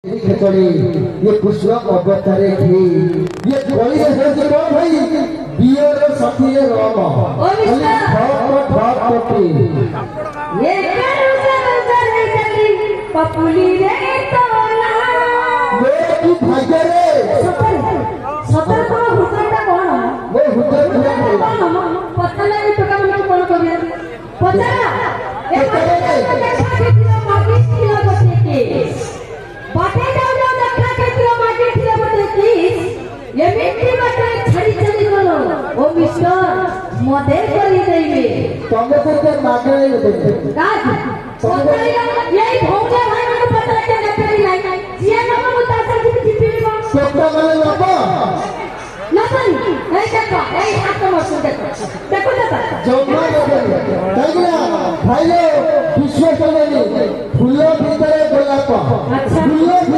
खेचड़ी ये पुष्पक अवतारे घी ये कोई है जो कौन भाई बियर सखी रे राम खाली ठप ठप टपी ये करे चली पपुली रे तोला वे की भाग्य रे सतर को हुकरटा कोन वो हुकर कोन पतला रे टका मन कोन करिया पतला ए पतला माटी किलो बते के बाटे जाओ देखा के किलो माटी किलो बते की ये मिट्टी बाटे छड़ी चली गलो ओ मिस्टर मदे करी देबे तमे तो के मागे देबे राज पतला यही भौजा भाई को पतला के नकरी नहीं जिया न मुतासर की चिपी में सोटा माने लबा नबन नहीं देखो ए हाथ में सुन देखो जम्मा लगे ताइला भाई विश्व चलेनी फूल भी